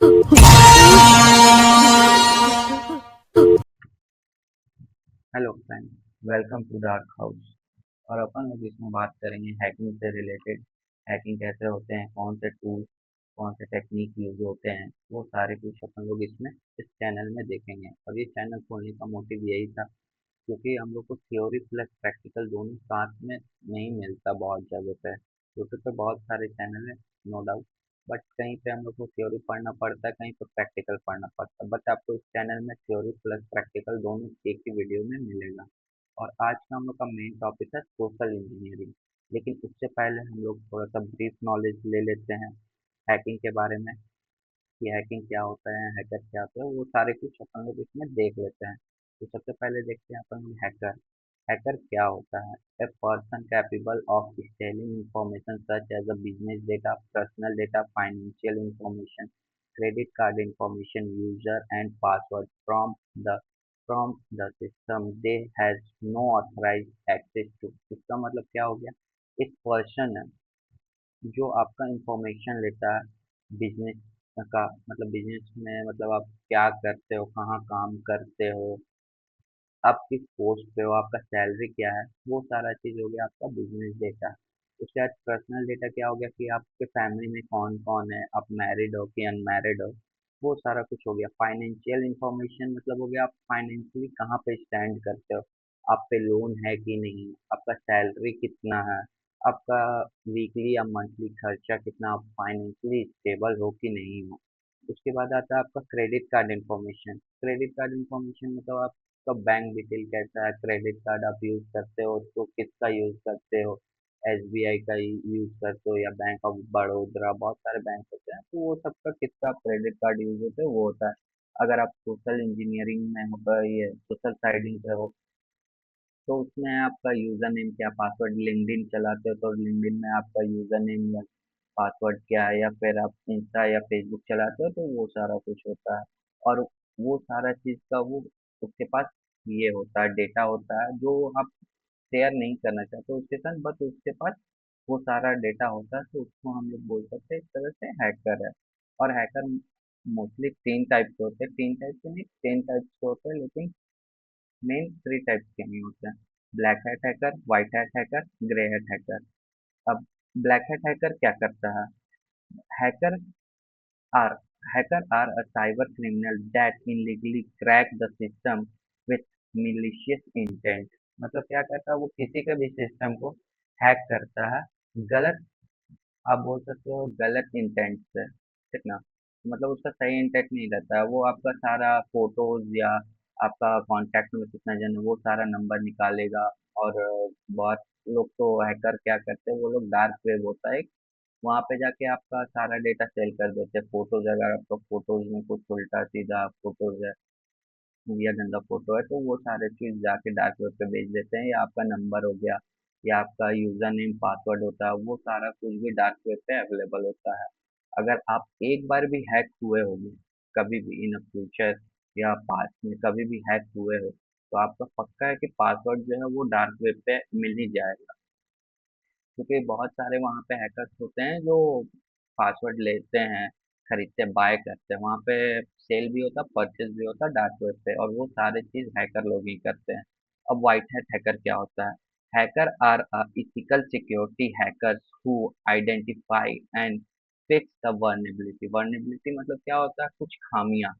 Hello friend, welcome to dark house. और अपन लोग इसमें बात करेंगे हैकिंग से रिलेटेड। हैकिंग कैसे होते हैं, कौन से टूल, कौन से टेक्निक यूज होते हैं, वो सारे कुछ अपन लोग इसमें इस चैनल में देखेंगे। और ये चैनल खोलने का मोटिव यही था क्योंकि हम लोग को थ्योरी प्लस प्रैक्टिकल दोनों साथ में नहीं मिलता बहुत जगह पे। यूट्यूब पे बहुत सारे चैनल हैं, नो डाउट, बट कहीं पे हम लोग को थ्योरी पढ़ना पड़ता है, कहीं पे प्रैक्टिकल पढ़ना पड़ता है। बट आपको इस चैनल में थ्योरी प्लस प्रैक्टिकल दोनों एक ही वीडियो में मिलेगा। और आज का हम लोग का मेन टॉपिक है सोशल इंजीनियरिंग। लेकिन उससे पहले हम लोग थोड़ा सा ब्रीफ नॉलेज ले लेते हैं हैकिंग के बारे में, कि हैकिंग क्या होता है, हैकर क्या होता है, वो सारे कुछ अपन लोग इसमें देख लेते हैं। तो सबसे पहले देखते हैं अपन लोग हैकर। हैकर क्या होता है? A person capable of stealing information such as a business data, personal data, financial information, credit card information, user and password the from the system they has no authorised access to. इसका मतलब क्या हो गया? एक person है जो आपका information लेता है बिजनेस का, मतलब बिजनेस में मतलब आप क्या करते हो, कहाँ काम करते हो, आप किस पोस्ट पे हो, आपका सैलरी क्या है, वो सारा चीज़ हो गया आपका बिजनेस डेटा। उसके बाद पर्सनल डेटा क्या हो गया कि आपके फैमिली में कौन कौन है, आप मैरिड हो कि अनमैरिड हो, वो सारा कुछ हो गया। फाइनेंशियल इंफॉर्मेशन मतलब हो गया आप फाइनेंशियली कहाँ पे स्टैंड करते हो, आप पे लोन है कि नहीं, आपका सैलरी कितना है, आपका वीकली या मंथली खर्चा कितना, आप फाइनेंशियली स्टेबल हो कि नहीं हो। उसके बाद आता है आपका credit card information. Credit card information मतलब आपका बैंक डिटेल कैसा है, क्रेडिट कार्ड आप यूज़ करते हो तो किसका यूज़ करते हो, एसबीआई का यूज़ करते हो या बैंक ऑफ बड़ौदा, बहुत सारे बैंक होते हैं, तो वो सबका किसका क्रेडिट कार्ड यूज़ होता है वो होता है। अगर आप सोशल इंजीनियरिंग में होगा, ये सोशल साइडिंग पे हो, तो उसमें आपका यूज़र नेम क्या, पासवर्ड, लिंक्डइन चलाते हो तो लिंक्डइन में आपका यूज़र नेम या पासवर्ड क्या है, या फिर आप इंस्टा या फेसबुक चलाते हो तो वो सारा कुछ होता है। और वो सारा चीज़ का वो उसके पास ये होता है, डेटा होता है जो आप शेयर नहीं करना चाहते उसके साथ, बस उसके पास वो सारा डेटा होता है, तो उसको हम लोग बोल सकते हैं एक तरह से हैकर है। और हैकर मोस्टली तीन टाइप के होते हैं, तीन टाइप के नहीं, 10 टाइप्स के होते हैं, लेकिन मेन थ्री टाइप्स के नहीं होते हैं। Black hat hacker, white hat hacker, grey hat hacker. अब ब्लैक हैट हैकर क्या करता है? Hacker are hacker are a cyber criminal that illegally crack the system with malicious intent। मतलब क्या करता है? वो किसी के भी सिस्टम को हैक करता है गलत, आप बोल सकते हो गलत इंटेंट से, ठीक ना? मतलब उसका सही इंटेंट नहीं रहता है, वो आपका सारा फोटोज या आपका कांटेक्ट में कितना जन है वो सारा नंबर निकालेगा। और बहुत लोग तो हैकर क्या करते हैं, वो लोग डार्क वेब होता है, वहाँ पे जाके आपका सारा डेटा सेल कर देते हैं। फोटोज, अगर आपका फोटोज में कुछ उल्टा सीधा फोटोज है या गंदा फोटो है, तो वो सारे चीज जाके डार्क वेब पे भेज देते हैं। या आपका नंबर हो गया या आपका यूजर नेम पासवर्ड होता है, वो सारा कुछ भी डार्क वेब पे अवेलेबल होता है। अगर आप एक बार भी हैक हुए होंगे, कभी भी इन फ्यूचर या पास्ट में कभी भी हैक हुए हो, तो आपका पक्का है कि पासवर्ड जो है वो डार्क वेब पे मिल ही जाएगा। क्योंकि बहुत सारे वहाँ पे हैकर्स होते हैं जो पासवर्ड लेते हैं, खरीदते बाय करते हैं, वहाँ पे सेल भी होता, परचेज भी होता डार्क वेब पे, और वो सारे चीज हैकर लोग ही करते हैं। अब व्हाइट हैट हैकर क्या होता है? Hacker are ethical security hackers who identify and fix the vulnerability. Vulnerability मतलब क्या होता है? कुछ खामियां,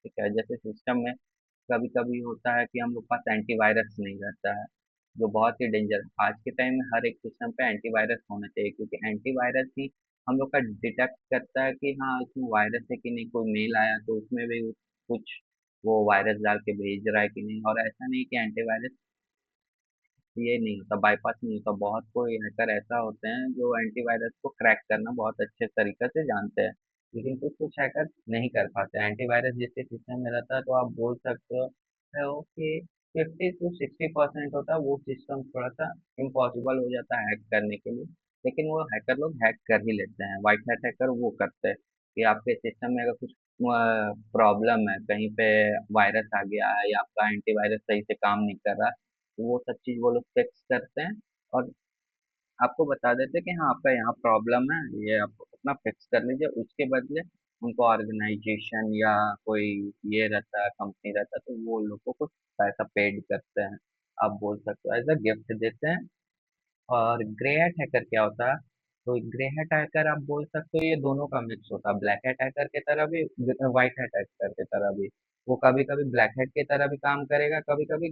ठीक है? जैसे सिस्टम में कभी कभी होता है कि हम लोग पास एंटीवायरस नहीं रहता है, जो बहुत ही डेंजर। आज के टाइम में हर एक सिस्टम पे एंटीवायरस होना चाहिए, क्योंकि एंटीवायरस ही हम लोग का डिटेक्ट करता है कि हाँ इसमें वायरस है कि नहीं। कोई मेल आया तो उसमें भी कुछ वो वायरस डाल के भेज रहा है कि नहीं। और ऐसा नहीं कि एंटीवायरस ये नहीं होता, बाईपास नहीं होता। बहुत कोई हैकर ऐसा होते हैं जो एंटीवायरस को क्रैक करना बहुत अच्छे तरीके से जानते हैं, लेकिन कुछ कुछ हैकर नहीं कर पाते। एंटीवायरस जिसके सिस्टम में रहता है तो आप बोल सकते हो कि 50 to 60% होता है, वो सिस्टम थोड़ा सा इम्पॉसिबल हो जाता है हैक करने के लिए, लेकिन वो हैकर लोग हैक कर ही लेते हैं। व्हाइट हैट हैकर वो करते हैं कि आपके सिस्टम में अगर कुछ प्रॉब्लम है, कहीं पे वायरस आ गया है या आपका एंटीवायरस सही से काम नहीं कर रहा, तो वो सब चीज़ वो लोग फिक्स करते हैं और आपको बता देते हैं कि हाँ आपका यहाँ प्रॉब्लम है, ये आप अपना फिक्स कर लीजिए। उसके बदले उनको ऑर्गेनाइजेशन या कोई ये रहता है, कंपनी रहता है, तो वो लोग को कुछ पैसा पेड करते हैं, आप बोल सकते हो एज अ गिफ्ट देते हैं। और ग्रे हैट हैकर क्या होता है? तो ग्रे हैट हैकर आप बोल सकते हो ये दोनों का मिक्स होता है, ब्लैक हैट हैकर की तरह भी, व्हाइट हैट हैकर की तरह भी। वो कभी कभी ब्लैक हैट की तरह भी काम करेगा, कभी कभी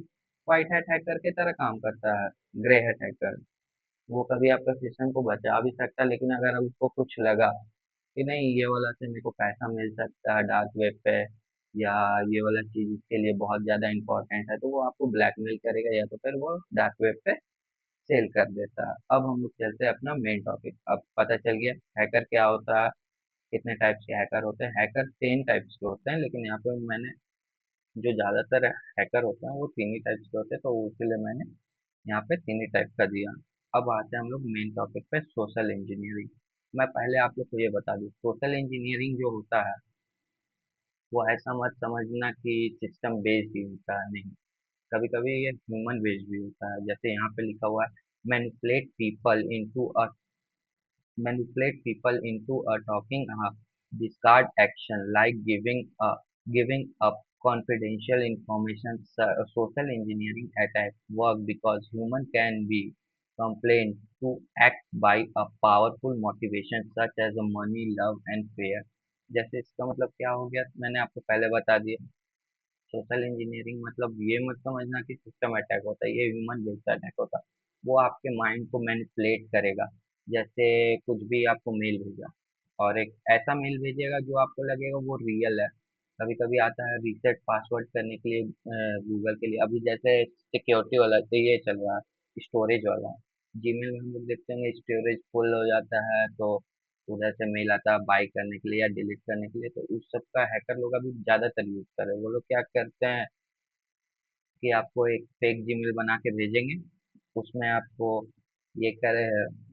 व्हाइट हैट हैकर की तरह काम करता है। ग्रे हैट हैकर वो कभी आपका सिस्टम को बचा भी सकता है, लेकिन अगर उसको कुछ लगा कि नहीं ये वाला से मेरे को पैसा मिल सकता है डार्क वेब पे, या ये वाला चीज इसके लिए बहुत ज्यादा इंपॉर्टेंट है, तो वो आपको ब्लैकमेल करेगा या तो फिर वो डार्क वेब पे सेल कर देता है। अब हम लोग चलते हैं अपना मेन टॉपिक। अब पता चल गया हैकर क्या होता है, कितने टाइप्स के हैकर होते हैं। हैकर 3 टाइप्स के होते हैं, लेकिन यहाँ पे मैंने जो ज्यादातर हैकर होते हैं वो 3 ही टाइप्स के होते हैं, तो इसीलिए मैंने यहाँ पे 3 ही टाइप का दिया। अब आते हैं हम लोग मेन टॉपिक पे, सोशल इंजीनियरिंग। मैं पहले आप लोग को ये बता दूं, सोशल इंजीनियरिंग जो होता है वो ऐसा मत समझना कि सिस्टम बेस्ड ही होता है, नहीं। कभी कभी ये ह्यूमन बेस्ड भी होता है। जैसे यहाँ पे लिखा हुआ है, manipulate people into a manipulate people into talking discard action like giving up confidential information. Social engineering attacks work because human can be complained to act by a powerful motivation such as money, love and fear। जैसे इसका मतलब क्या हो गया, मैंने आपको पहले बता दिया। सोशल इंजीनियरिंग मतलब ये मत समझना कि सिस्टम अटैक होता है, ये ह्यूमन बेस्ड अटैक होता है। वो आपके माइंड को मैनिपुलेट करेगा। जैसे कुछ भी आपको मेल भेजा, और एक ऐसा मेल भेजेगा जो आपको लगेगा वो रियल है। कभी कभी आता है रीसेट पासवर्ड करने के लिए गूगल के लिए, अभी जैसे सिक्योरिटी वाला तो ये चल रहा है, स्टोरेज वाला। जीमेल में हम लोग देखते हैं स्टोरेज फुल हो जाता है, तो उधर से मेल आता है बाई करने के लिए या डिलीट करने के लिए, तो उस सब का हैकर लोग अभी ज्यादातर यूज कर रहे हैं। वो लोग क्या करते हैं कि आपको एक फेक जीमेल बना के भेजेंगे, उसमें आपको ये करे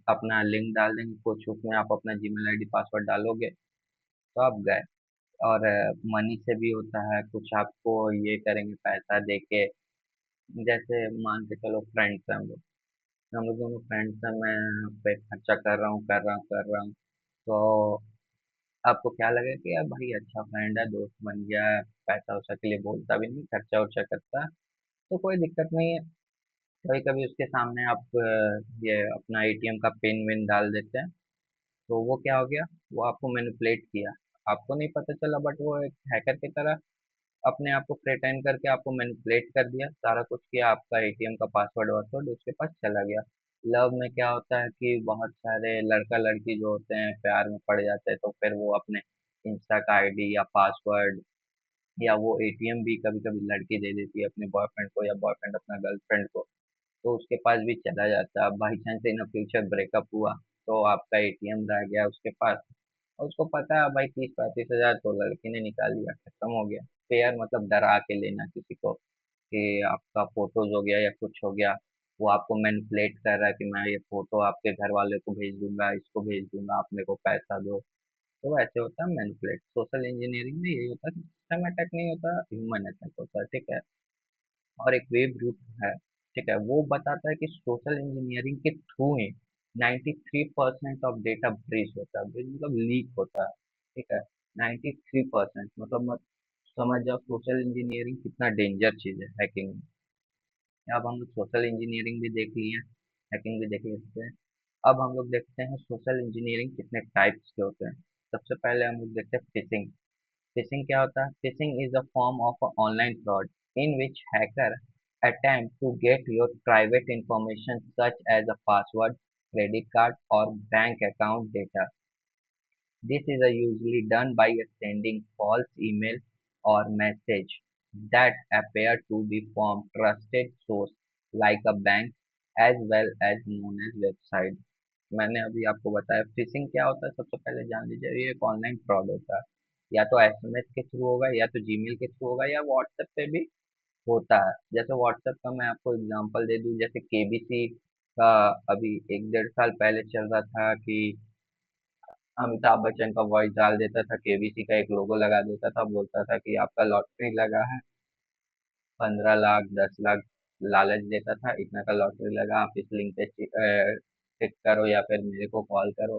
अपना लिंक डाल देंगे कुछ, उसमें आप अपना जीमेल आईडी पासवर्ड डालोगे तो आप गए। और मनी से भी होता है कुछ, आपको ये करेंगे पैसा देके। जैसे मान के चलो फ्रेंड्स हैं हम लोग दोनों फ्रेंड्स हैं, मैं पे खर्चा कर रहा हूँ, तो आपको क्या लगे कि यार भाई अच्छा फ्रेंड है, दोस्त बन गया है, पैसा वैसा के लिए बोलता भी नहीं, खर्चा उर्चा करता है, तो कोई दिक्कत नहीं है। कभी कभी उसके सामने आप ये अपना एटीएम का पिन विन डाल देते हैं, तो वो क्या हो गया, वो आपको मैनिपुलेट किया। आपको नहीं पता चला, बट वो एक हैकर की तरह अपने आप को प्रेटेंड करके आपको मैनिपुलेट कर दिया, सारा कुछ किया, आपका एटीएम का पासवर्ड वासवर्ड उसके पास चला गया। लव में क्या होता है कि बहुत सारे लड़का लड़की जो होते हैं प्यार में पड़ जाते हैं, तो फिर वो अपने इंस्टा का आईडी या पासवर्ड या वो एटीएम भी कभी कभी लड़की दे देती है अपने बॉयफ्रेंड को, या बॉयफ्रेंड अपना गर्लफ्रेंड को, तो उसके पास भी चला जाता है। अब by chance in future breakup हुआ तो आपका एटीएम रह गया उसके पास, और उसको पता है भाई 30-35 हजार तो लड़की ने निकाल लिया, खत्म हो गया। फेयर मतलब डरा के लेना किसी को कि आपका फोटोज हो गया या कुछ हो गया, वो आपको मैनिपुलेट कर रहा है कि मैं ये फोटो आपके घर वाले को भेज दूंगा, इसको भेज दूंगा, आप मेरे को पैसा दो। तो ऐसे होता है मैनिपुलेट। सोशल इंजीनियरिंग में यही होता है, सिस्टम अटैक नहीं होता, ह्यूमन अटैक होता है, ठीक है। और एक वेब रूट है, ठीक है, वो बताता है कि सोशल इंजीनियरिंग के through he 93% of data breach होता है। ब्रीच मतलब लीक होता है, ठीक है। 93% मतलब मत समझ जाओ सोशल इंजीनियरिंग कितना डेंजर चीज है हैकिंग में। अब हम लोग सोशल इंजीनियरिंग भी देख लिए, हैकिंग भी देख लेते हैं। अब हम लोग देखते हैं सोशल इंजीनियरिंग कितने टाइप्स के होते हैं। सबसे पहले हम लोग देखते हैं फिशिंग। Phishing क्या होता है? Phishing is a form of a online fraud in which hacker attempt to get your private information such as a password, credit card, or bank account data. This is usually done by sending false email or message that appear to be from trusted source like a bank as well as known as website। मैंने अभी आपको बताया fishing क्या होता है, सबसे पहले जान लीजिए ये एक ऑनलाइन फ्रॉड होता है। या तो एसएमएस के थ्रू होगा, या तो जीमेल के थ्रू होगा, या व्हाट्सएप पे भी होता है। जैसे व्हाट्सएप का मैं आपको एग्जांपल दे दूं, जैसे केबीसी का अभी 1-1.5 साल पहले चल रहा था कि अमिताभ बच्चन का वॉइस डाल देता था, केबीसी का एक लोगो लगा देता था, बोलता था कि आपका लॉटरी लगा है, 15 लाख 10 लाख लालच देता था, इतना का लॉटरी लगा, आप इस लिंक पे क्लिक करो या फिर मेरे को कॉल करो,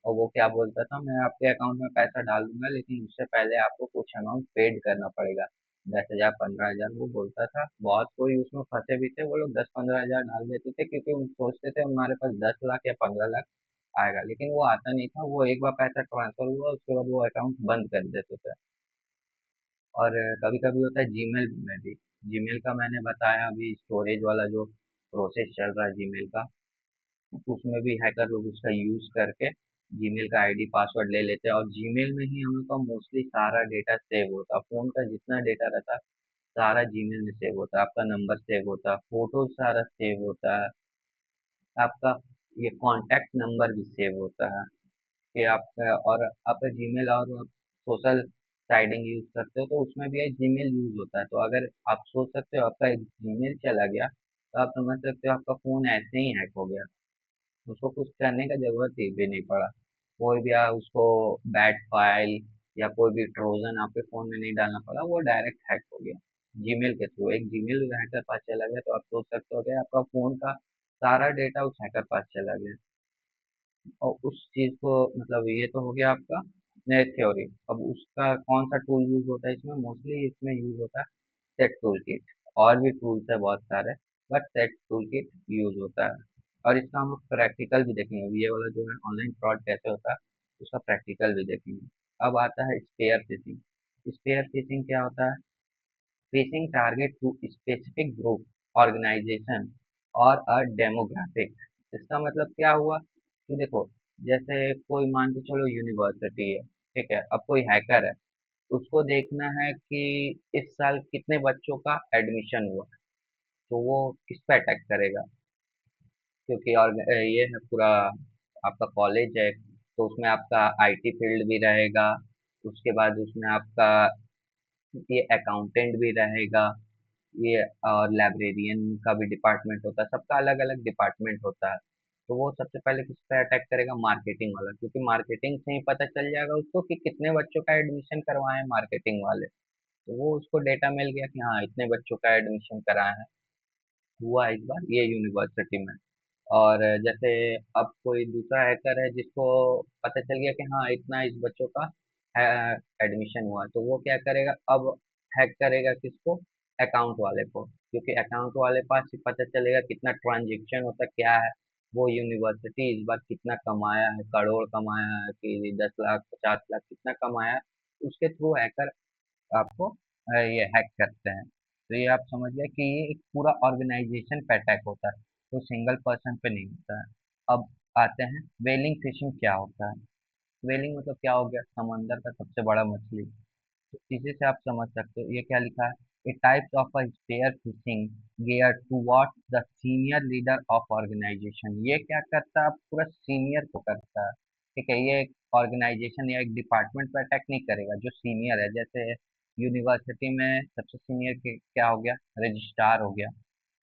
और वो क्या बोलता था, मैं आपके अकाउंट में पैसा डाल दूंगा लेकिन उससे पहले आपको कुछ अमाउंट पेड करना पड़ेगा, 10,000 15,000 वो बोलता था। बहुत कोई उसमें फंसे भी थे, वो लोग 10-15,000 डाल देते थे क्योंकि वो सोचते थे हमारे पास 10 लाख या 15 लाख आएगा, लेकिन वो आता नहीं था। वो एक बार पैसा ट्रांसफर हुआ उसके बाद वो अकाउंट बंद कर देते थे। और कभी कभी होता है जीमेल में भी। जीमेल का मैंने बताया अभी, स्टोरेज वाला जो प्रोसेस चल रहा है जीमेल का, उसमें भी हैकर लोग उसका यूज करके जीमेल का आईडी पासवर्ड ले लेते हैं, और जीमेल में ही हम लोग का मोस्टली सारा डेटा सेव होता है। फोन का जितना डेटा रहता है सारा जीमेल में सेव होता है, आपका नंबर सेव होता है, फोटो सारा सेव होता है, आपका ये कॉन्टैक्ट नंबर भी सेव होता है कि आपका। और आपका जीमेल और सोशल साइडिंग यूज करते हो तो उसमें भी जीमेल यूज होता है। तो अगर आप सोच सकते हो आपका एक जीमेल चला गया तो आप समझ सकते हो आपका फोन ऐसे ही हैक हो गया, उसको कुछ करने का जरूरत ही भी नहीं पड़ा। कोई भी उसको बैड फाइल या कोई भी ट्रोजन आपके फोन में नहीं डालना पड़ा, वो डायरेक्ट हैक हो गया जीमेल के थ्रू। एक जीमेल हैकर पास चला गया तो आप सोच सकते हो कि आपका फोन का सारा डेटा उस हैकर पास चला गया। और उस चीज को मतलब ये तो हो गया आपका नेट थ्योरी। अब उसका कौन सा टूल यूज होता है इसमें, मोस्टली इसमें यूज होता है सेट टूल किट। और भी टूल्स है बहुत सारे, but set tool kit use होता है। और इसका हम लोग प्रैक्टिकल भी देखेंगे, ये वाला जो है ऑनलाइन फ्रॉड कैसे होता है उसका प्रैक्टिकल भी देखेंगे। अब आता है स्पेयर फिशिंग। स्पेयर फिशिंग क्या होता है? Phishing target to specific group, organisation और अ डेमोग्राफिक। इसका मतलब क्या हुआ कि देखो, जैसे कोई मान के चलो यूनिवर्सिटी है, ठीक है, अब कोई हैकर है, उसको देखना है कि इस साल कितने बच्चों का एडमिशन हुआ, तो वो किस पे अटैक करेगा? क्योंकि और ये है पूरा आपका कॉलेज है, तो उसमें आपका आईटी फील्ड भी रहेगा, उसके बाद उसमें आपका ये अकाउंटेंट भी रहेगा, ये और लाइब्रेरियन का भी डिपार्टमेंट होता है, सबका अलग अलग डिपार्टमेंट होता है। तो वो सबसे पहले किस पे अटैक करेगा? मार्केटिंग वाला, क्योंकि मार्केटिंग से ही पता चल जाएगा उसको कि कितने बच्चों का एडमिशन करवाए हैं मार्केटिंग वाले। तो वो उसको डेटा मिल गया कि हाँ इतने बच्चों का एडमिशन कराए हैं। हुआ इस बार ये यूनिवर्सिटी में। और जैसे अब कोई दूसरा हैकर है जिसको पता चल गया कि हाँ इतना इस बच्चों का एडमिशन हुआ, तो वो क्या करेगा अब? हैक करेगा किसको? अकाउंट वाले को, क्योंकि अकाउंट वाले पास ही पता चलेगा कितना ट्रांजेक्शन होता क्या है, वो यूनिवर्सिटी इस बार कितना कमाया है, करोड़ कमाया है कि 10 लाख 50 लाख कितना कमाया है, उसके थ्रू हैकर आपको ये हैक करते हैं। तो ये आप समझ गए कि ये एक पूरा ऑर्गेनाइजेशन पे अटैक होता है, तो सिंगल पर्सन पे नहीं होता है। अब आते हैं वेलिंग फिशिंग क्या होता है। वेलिंग मतलब क्या हो गया? समंदर का सबसे बड़ा मछली। तो इसी से आप समझ सकते हो ये क्या लिखा है, a types of a spear phishing gear towards the senior leader of organisation. ये क्या करता है? आप पूरा सीनियर को करता है, ठीक है। ये एक ऑर्गेनाइजेशन या एक डिपार्टमेंट पर अटैक नहीं करेगा जो सीनियर है। जैसे यूनिवर्सिटी में सबसे सीनियर के क्या हो गया? रजिस्ट्रार हो गया,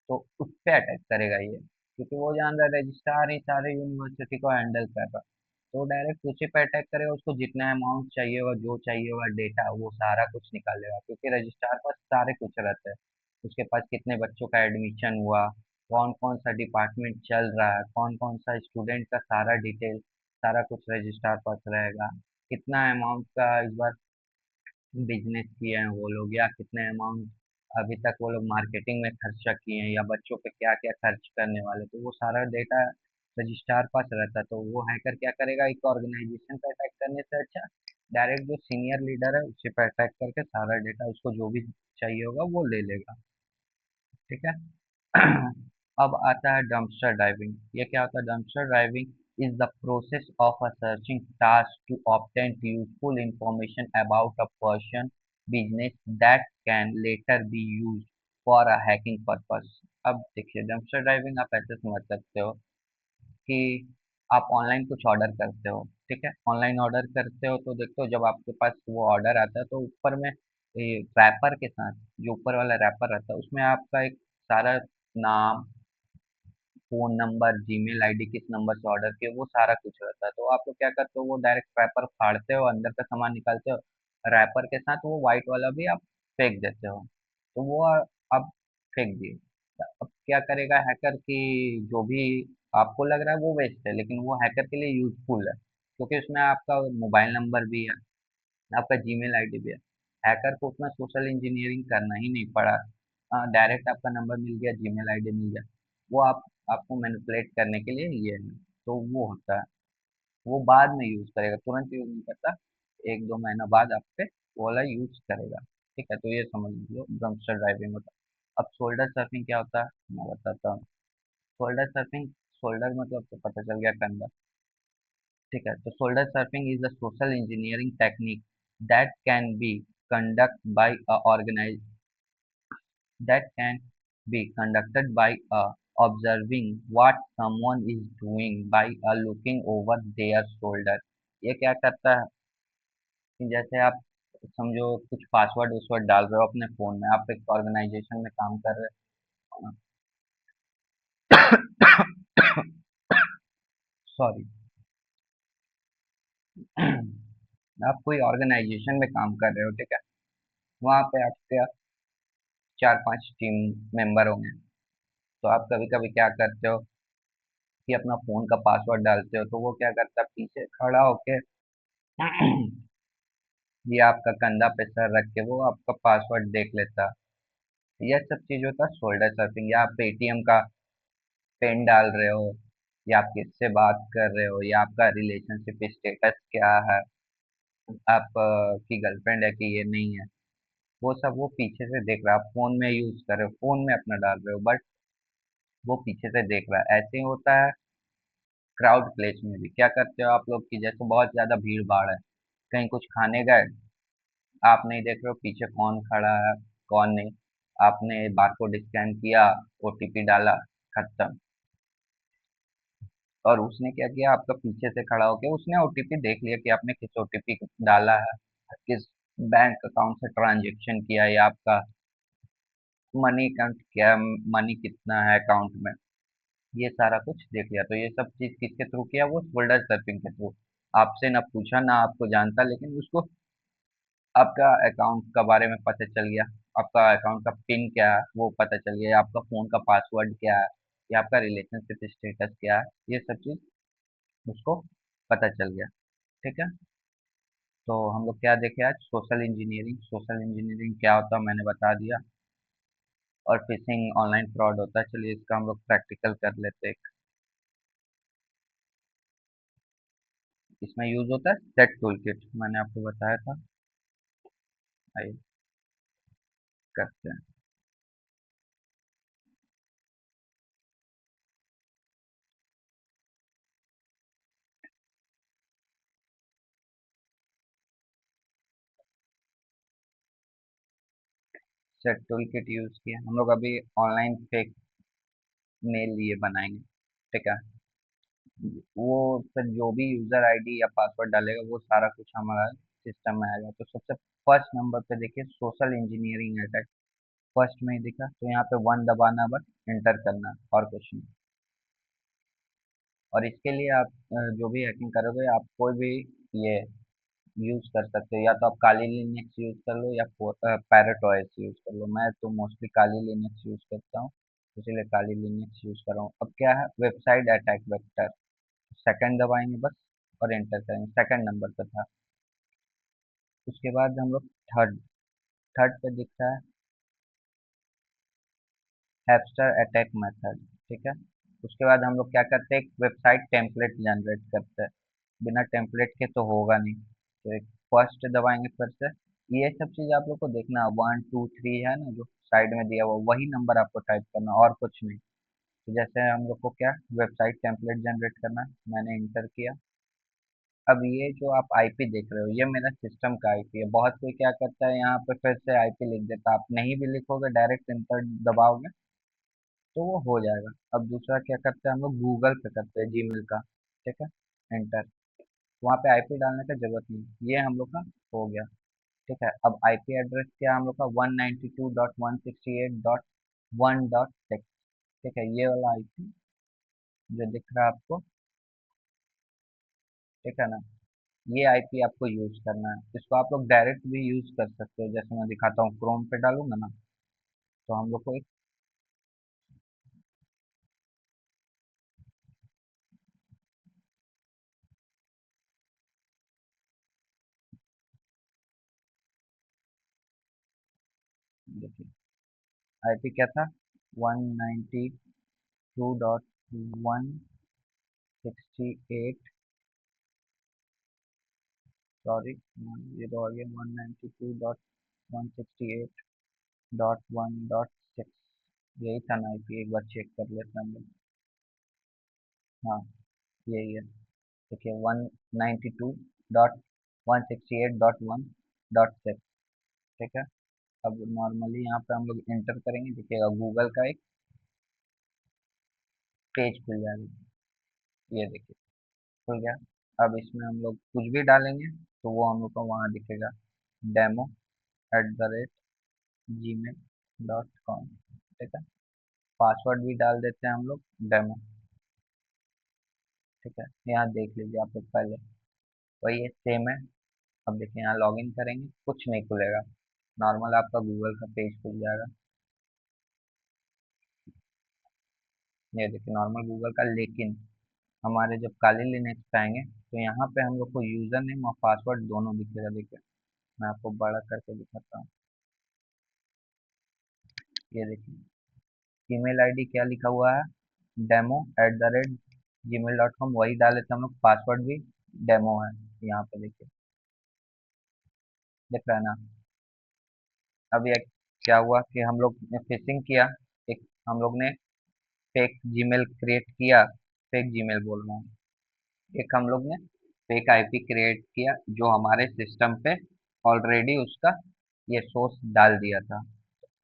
तो उस पे अटैक करेगा ये, क्योंकि वो जान रहा है रजिस्ट्रार ही सारे यूनिवर्सिटी को हैंडल कर रहा है। तो डायरेक्ट उसी पे अटैक करेगा, उसको जितना अमाउंट चाहिए होगा, जो चाहिए होगा डेटा, वो सारा कुछ निकालेगा, क्योंकि रजिस्ट्रार पास सारे कुछ रहते हैं। उसके पास कितने बच्चों का एडमिशन हुआ, कौन कौन सा डिपार्टमेंट चल रहा है, कौन कौन सा स्टूडेंट का सारा डिटेल, सारा कुछ रजिस्ट्रार पास रहेगा। कितना अमाउंट का इस बार बिजनेस किए हैं वो लोग, या कितने अमाउंट अभी तक वो लोग मार्केटिंग में खर्चा किए हैं, या बच्चों पे क्या क्या खर्च करने वाले, तो वो सारा डेटा रजिस्ट्रार पास रहता है। तो वो हैकर क्या करेगा? एक ऑर्गेनाइजेशन पे अटैक करने से अच्छा डायरेक्ट जो सीनियर लीडर है उसी पे अटैक करके सारा डेटा, उसको जो भी चाहिए होगा वो ले लेगा, ठीक है। अब आता है डंपस्टर ड्राइविंग। ये क्या होता है? Dumpster driving is the process of a searching task to obtain useful information about a person business that can later be use for a hacking purpose. अब देखिए डंपस्टर ड्राइविंग आप ऐसे समझ सकते हो कि आप ऑनलाइन कुछ ऑर्डर करते हो, ठीक है। ऑनलाइन ऑर्डर करते हो तो देखते हो जब आपके पास वो ऑर्डर आता है तो ऊपर में रैपर के साथ, जो ऊपर वाला रैपर रहता है उसमें आपका एक सारा नाम, फ़ोन नंबर, जीमेल आईडी, किस नंबर से ऑर्डर किए, वो सारा कुछ रहता है। तो आप लोग क्या करते हो, वो डायरेक्ट रैपर फाड़ते हो, अंदर का सामान निकालते हो, रैपर के साथ वो व्हाइट वाला भी आप फेंक देते हो। तो वो आप फेंक दिए। तो अब क्या करेगा हैकर कि जो भी आपको लग रहा है वो वेस्ट है, लेकिन वो हैकर के लिए यूज़फुल है। क्योंकि उसमें आपका मोबाइल नंबर भी है, आपका जीमेल आईडी भी है। हैकर को उतना सोशल इंजीनियरिंग करना ही नहीं पड़ा। डायरेक्ट आपका नंबर मिल गया, जीमेल आईडी मिल गया, वो आपको मैनिपुलेट करने के लिए ये है। तो वो होता है, वो बाद में यूज करेगा, तुरंत यूज नहीं करता, एक दो महीना बाद आप पे वो वाला यूज करेगा। ठीक है, तो ये समझ लीजिए ड्रमस्टर ड्राइविंग होता है। अब शोल्डर सर्फिंग क्या होता है मैं बताता हूँ। शोल्डर सर्फिंग, शोल्डर मतलब तो पता चल गया कंधा। ठीक है, तो shoulder surfing is a social engineering technique that can be conduct by a organize that can be conducted by observing what someone is doing by looking over their shoulder। ये क्या करता है कि जैसे आप समझो कुछ पासवर्ड उसवर्ड डाल रहे हो अपने फोन में, आप एक ऑर्गेनाइजेशन में काम कर रहे हो, सॉरी, आप कोई ऑर्गेनाइजेशन में काम कर रहे हो, ठीक है, वहाँ पे आपके चार पांच टीम मेंबर होंगे। तो आप कभी कभी क्या करते हो कि अपना फोन का पासवर्ड डालते हो, तो वो क्या करता है पीछे खड़ा होके ये आपका कंधा पे सर रख के वो आपका पासवर्ड देख लेता। यह सब चीज होता है शोल्डर सर्फिंग। या आप पेटीएम का पिन डाल रहे हो, या आप किससे बात कर रहे हो, या आपका रिलेशनशिप स्टेटस क्या है, आप की गर्लफ्रेंड है कि ये नहीं है, वो सब वो पीछे से देख रहा है। आप फोन में यूज कर रहे हो, फोन में अपना डाल रहे हो, बट वो पीछे से देख रहा है। ऐसे ही होता है क्राउड प्लेस में भी। क्या करते हो आप लोग की जैसे बहुत ज्यादा भीड़ भाड़ है, कहीं कुछ खाने गए, आप नहीं देख रहे हो पीछे कौन खड़ा है कौन नहीं, आपने बारकोड स्कैन किया, ओटीपी डाला, खत्म। और उसने क्या किया, आपका पीछे से खड़ा होकर उसने ओटीपी देख लिया कि आपने किस ओटीपी डाला है, किस बैंक अकाउंट से ट्रांजेक्शन किया है, या आपका मनी अकाउंट क्या, मनी कितना है अकाउंट में, ये सारा कुछ देख लिया। तो ये सब चीज किसके थ्रू किया, वो फोल्डर सर्फिंग के थ्रू। आपसे ना पूछा ना आपको जानता, लेकिन उसको आपका अकाउंट के बारे में पता चल गया, आपका अकाउंट का पिन क्या है वो पता चल गया, आपका फोन का पासवर्ड क्या है, या आपका रिलेशनशिप स्टेटस क्या है, ये सब चीज उसको पता चल गया। ठीक है, तो हम लोग क्या देखे आज, सोशल इंजीनियरिंग। सोशल इंजीनियरिंग क्या होता है मैंने बता दिया। और फिशिंग ऑनलाइन फ्रॉड होता है। चलिए इसका हम लोग प्रैक्टिकल कर लेते हैं। इसमें यूज होता है सेट टूल किट, मैंने आपको बताया था। आइए करते हैं। सेट टूल किट यूज किया हम लोग, अभी ऑनलाइन फेक मेल लिए बनाएंगे। ठीक है, वो फिर जो भी यूजर आईडी या पासवर्ड डालेगा वो सारा कुछ हमारा सिस्टम में आएगा। तो सबसे फर्स्ट नंबर पे देखिए सोशल इंजीनियरिंग अटैक, फर्स्ट में ही दिखा, तो यहाँ पे वन दबाना, बस एंटर करना और कुछ नहीं। और इसके लिए आप जो भी हैकिंग करोगे आप कोई भी ये यूज कर सकते हो, या तो आप काली लिनक्स यूज कर लो या पैरेट ओएस यूज कर लो। मैं तो मोस्टली काली लिनक्स यूज करता हूँ, इसीलिए काली लिनक्स यूज कर रहा हूँ। अब क्या है, वेबसाइट अटैक वेक्टर, सेकंड दबाएंगे बस और एंटर करेंगे, सेकंड नंबर पे था। उसके बाद हम लोग थर्ड, थर्ड पे दिख रहा है हैपस्टर अटैक मेथड। ठीक है, उसके बाद हम लोग क्या करते हैं, एक वेबसाइट टेम्पलेट जनरेट करते हैं। बिना टेम्पलेट के तो होगा नहीं, तो एक फर्स्ट दबाएंगे फिर से। ये सब चीज़ आप लोग को देखना, वन टू थ्री है ना जो साइड में दिया हुआ, वही नंबर आपको टाइप करना और कुछ नहीं। तो जैसे हम लोग को क्या वेबसाइट टेम्पलेट जनरेट करना है, मैंने इंटर किया। अब ये जो आप आईपी देख रहे हो ये मेरा सिस्टम का आईपी है। बहुत कोई क्या करता है यहाँ पे फिर से आईपी लिख देता है, आप नहीं भी लिखोगे डायरेक्ट इंटर दबाओगे तो वो हो जाएगा। अब दूसरा क्या करते हैं हम लोग, गूगल पे करते हैं जीमेल का। ठीक है, एंटर, वहाँ पे आईपी डालने का जरूरत नहीं, ये हम लोग का हो गया। ठीक है, अब आईपी एड्रेस क्या है हम लोग का, 192.168.1.6। ठीक है, ये वाला आईपी जो दिख रहा है आपको, ठीक है ना, ये आईपी आपको यूज करना है। इसको आप लोग डायरेक्ट भी यूज कर सकते हो, जैसे मैं दिखाता हूँ, क्रोम पे डालूंगा ना, तो हम लोग को एक, देखिए आईपी क्या था, 192.168, सॉरी ये तो आ गया 192.168.1.6, यही था ना आईपी, एक बार चेक कर लेते हैं हम लोग। हाँ यही है, देखिए 192.168.1.6, ठीक है। अब नॉर्मली यहाँ पे हम लोग एंटर करेंगे, देखिएगा गूगल का एक पेज खुल जाएगा, ये देखिए खुल गया। अब इसमें हम लोग कुछ भी डालेंगे तो वो हम लोग को वहाँ दिखेगा, demo@gmail.com, ठीक है। पासवर्ड भी डाल देते हैं हम लोग, डेमो, ठीक है। यहाँ देख लीजिए आप लोग पहले, वही है सेम है। अब देखिए यहाँ लॉगिन करेंगे, कुछ नहीं खुलेगा, नॉर्मल आपका गूगल का पेज खुल जाएगा, ये देखिए नॉर्मल गूगल का। लेकिन हमारे जब काली लिनक्स पे आएंगे तो यहाँ पे हम लोग को यूजर नेम और पासवर्ड दोनों दिखेगा, देखिए मैं आपको बड़ा करके दिखाता हूँ, ये देखिए ईमेल आईडी क्या लिखा हुआ है, demo@gmail.com, वही डाले थे हम लोग, पासवर्ड भी डेमो है, यहाँ पे देखिए दिख रहा है ना। अब ये क्या हुआ कि हम लोग ने फिशिंग किया, एक हम लोग ने फेक जीमेल क्रिएट किया, फेक जीमेल बोल रहा हूँ, एक हम लोग ने फेक आईपी क्रिएट किया जो हमारे सिस्टम पे ऑलरेडी उसका ये सोर्स डाल दिया था।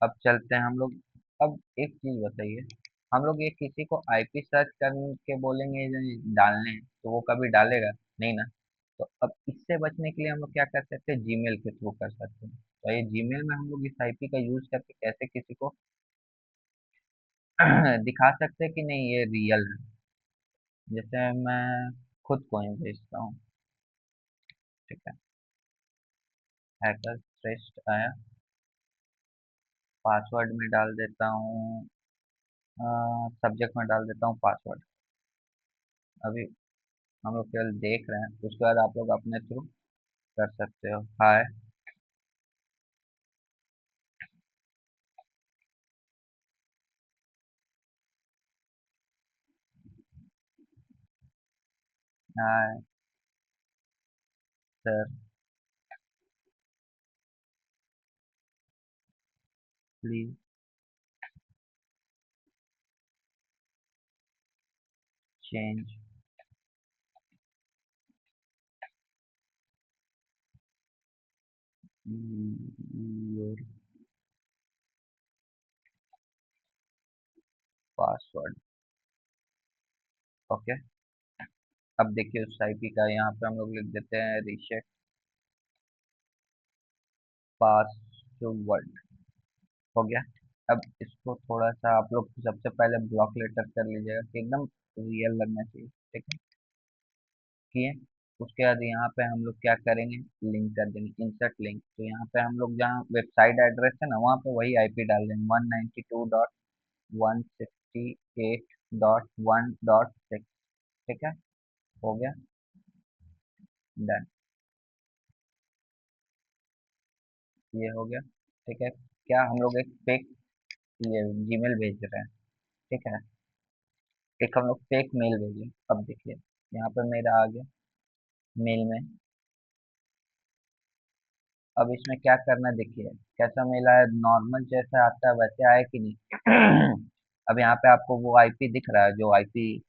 अब चलते हैं हम लोग, अब एक चीज बताइए, हम लोग ये किसी को आईपी सर्च करके बोलेंगे ये डालने तो वो कभी डालेगा नहीं ना। तो अब इससे बचने के लिए हम लोग क्या कर सकते हैं, जीमेल के थ्रू कर सकते हैं। तो ये जीमेल में हम लोग इस आईपी का यूज करके कैसे किसी को दिखा सकते हैं कि नहीं ये रियल है। जैसे मैं खुद को ही भेजता हूँ, ठीक है, हैकर श्रेष्ठ आया, पासवर्ड में डाल देता हूँ, सब्जेक्ट में डाल देता हूँ पासवर्ड। अभी हम लोग केवल देख रहे हैं, उसके बाद आप लोग अपने थ्रू कर सकते हो। Hi, hi sir, please change your password, okay. अब देखिए उस आईपी का यहाँ पे हम लोग लिख देते हैं रीसेट पासवर्ड, हो गया। अब इसको थोड़ा सा आप लोग सबसे पहले ब्लॉक लेटर कर लीजिएगा कि एकदम रियल लगना चाहिए, ठीक है, किए। उसके बाद यहाँ पे हम लोग क्या करेंगे, लिंक कर देंगे, इंसर्ट लिंक। तो यहाँ पे हम लोग जहाँ वेबसाइट एड्रेस है ना वहाँ पे वही आईपी डाल देंगे, 192.168.1.6, ठीक है, हो गया, डन, ये हो गया, ठीक है। क्या हम लोग एक फेक ये जीमेल भेज रहे हैं, ठीक है, एक हम लोग फेक मेल भेजे। अब देखिए यहाँ पे मेरा आ गया मेल में, अब इसमें क्या करना है, देखिए कैसा मेल आया, नॉर्मल जैसा आता है वैसे आया कि नहीं। अब यहाँ पे आपको वो आईपी दिख रहा है जो आईपी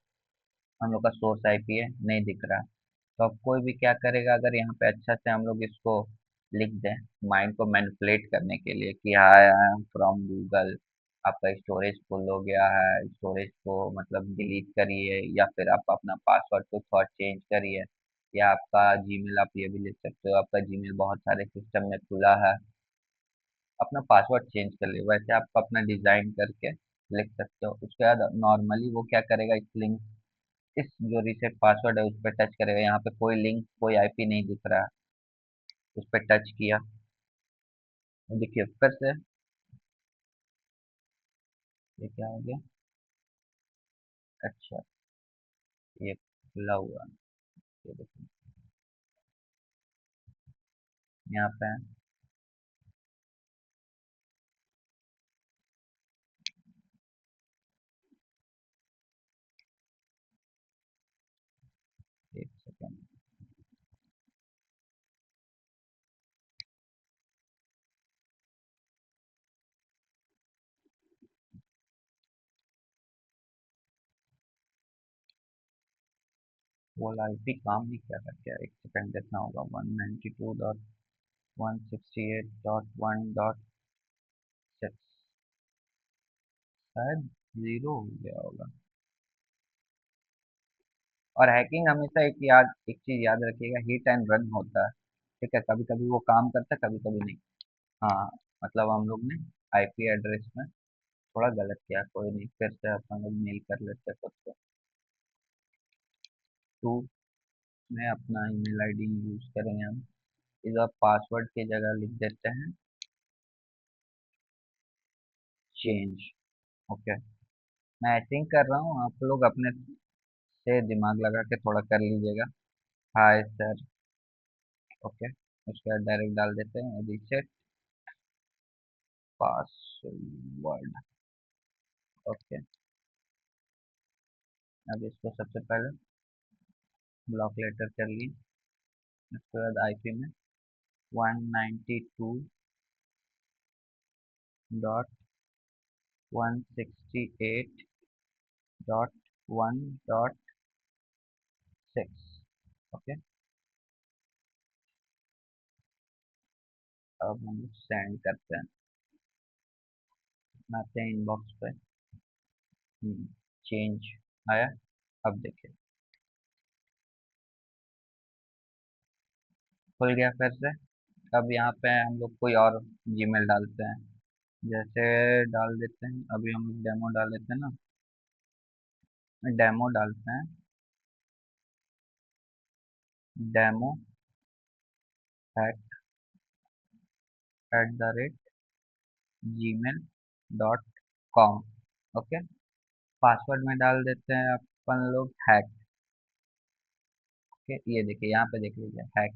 हम लोग का सोर्स आईपी है, नहीं दिख रहा। तो अब कोई भी क्या करेगा, अगर यहाँ पे अच्छा से हम लोग इसको लिख दें माइंड को मैनिपुलेट करने के लिए कि हाय आई एम फ्रॉम गूगल, आपका स्टोरेज फुल हो गया है, स्टोरेज को मतलब डिलीट करिए, या फिर आप अपना पासवर्ड को थोड़ा चेंज करिए, या आपका जीमेल आप ये भी लिख सकते हो, आपका जीमेल बहुत सारे सिस्टम में खुला है, अपना पासवर्ड चेंज कर लिए, वैसे आप अपना डिजाइन करके लिख सकते हो। उसके बाद नॉर्मली वो क्या करेगा, इस लिंक, इस जो रीसेट पासवर्ड है उस पर टच करेगा, यहाँ पे कोई लिंक कोई आईपी नहीं दिख रहा है, उस पर टच किया, देखिए फिर से ये क्या हो गया, अच्छा ये खुला हुआ है, ये देखिए यहाँ पे है, वो आईपी काम नहीं कर रहा क्या? एक सेकंड देखना होगा। 192.168.1.6 शायद जीरो हो गया होगा। और हैकिंग हमेशा एक चीज याद रखिएगा, हिट एंड रन होता है। ठीक है, कभी कभी वो काम करता है, कभी कभी नहीं। हाँ, मतलब हम लोग ने आईपी एड्रेस में थोड़ा गलत किया, कोई नहीं, फिर से अपन लोग मेल कर लेते हैं खुद को। टू में अपना ईमेल आईडी यूज करेंगे हम। इस बार पासवर्ड की जगह लिख देते हैं चेंज। ओके, मैं ऐसे ही कर रहा हूँ, आप लोग अपने से दिमाग लगा के थोड़ा कर लीजिएगा। Hi sir. ओके, उसके बाद डायरेक्ट डाल देते हैं रिसेट पासवर्ड। ओके, अब इसको सबसे पहले ब्लॉक लेटर कर ली। उसके बाद आईपी में 192.168.1.6। ओके, अब हम सेंड करते हैं। आते हैं इनबॉक्स पे। चेंज आया। अब देखिए खुल गया फिर से। अब यहाँ पे हम लोग कोई और जीमेल डालते हैं। जैसे डाल देते हैं, अभी हम लोग डेमो डाल देते हैं ना। डेमो डालते हैं, डेमो @gmail.com। ओके, पासवर्ड में डाल देते हैं अपन लोग हैक। ओके, ये देखिए यहाँ पे देख लीजिए हैक।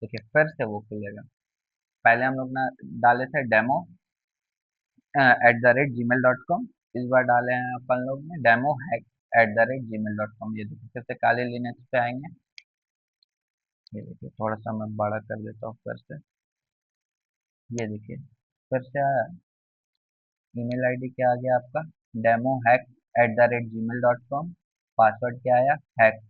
देखिए फिर से वो खुलेगा। पहले हम लोग ना डाले थे डेमो @gmail.com। इस बार डाले हैं अपन लोग ने डेमो हैक @gmail.com। ये देखिए फिर से काले लिनक्स पे आएंगे। ये देखिए थोड़ा सा मैं बड़ा कर देता हूँ फिर से। ये देखिए फिर से आया। ईमेल आईडी क्या आ गया आपका? Demo hack @gmail.com। पासवर्ड क्या आया? हैक।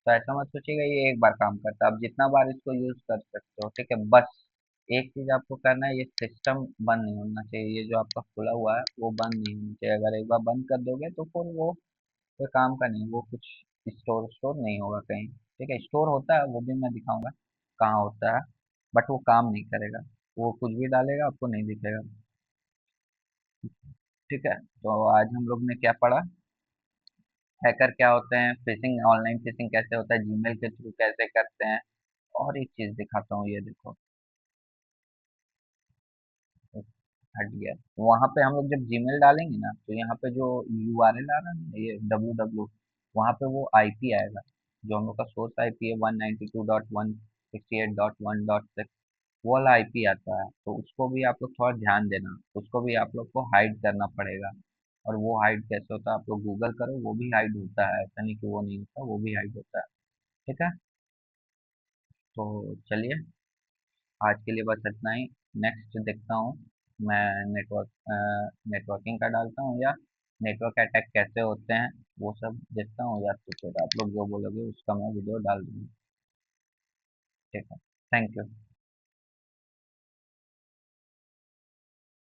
तो ऐसा मत सोचिएगा ये एक बार काम करता है, आप जितना बार इसको यूज कर सकते हो। ठीक है, बस एक चीज आपको करना है, ये सिस्टम बंद नहीं होना चाहिए। ये जो आपका खुला हुआ है वो बंद नहीं होना चाहिए। अगर एक बार बंद कर दोगे तो फिर वो कोई काम का नहीं, वो कुछ स्टोर स्टोर नहीं होगा कहीं। ठीक है, स्टोर होता है वो भी मैं दिखाऊंगा कहाँ होता है, बट वो काम नहीं करेगा। वो कुछ भी डालेगा आपको नहीं दिखेगा। ठीक है, तो आज हम लोग ने क्या पढ़ा? हैकर क्या होते हैं, फिशिंग, ऑनलाइन फिशिंग कैसे होता है, जीमेल के थ्रू कैसे करते हैं। और एक चीज दिखाता हूँ, ये देखो हट गया। वहां पे हम लोग जब जीमेल डालेंगे ना, तो यहाँ पे जो यूआरएल आ रहा है ना, ये www, वहाँ पे वो आईपी आएगा। जो हम लोग का सोर्स आईपी है 192.168.1.6, वो वाला आईपी आता है। तो उसको भी आप लोग थोड़ा ध्यान देना, उसको भी आप लोग को हाइड करना पड़ेगा। और वो हाइड कैसे होता है, आप लोग गूगल करो, वो भी हाइड होता है, ऐसा नहीं कि वो नहीं होता, वो भी हाइड होता है। ठीक है, तो चलिए आज के लिए बस इतना ही। नेक्स्ट देखता हूँ मैं नेटवर्किंग का डालता हूँ, या नेटवर्क अटैक कैसे होते हैं वो सब देखता हूँ, या तो फिर आप लोग जो बोलोगे उसका मैं वीडियो डाल दूँगा। ठीक है, थैंक यू।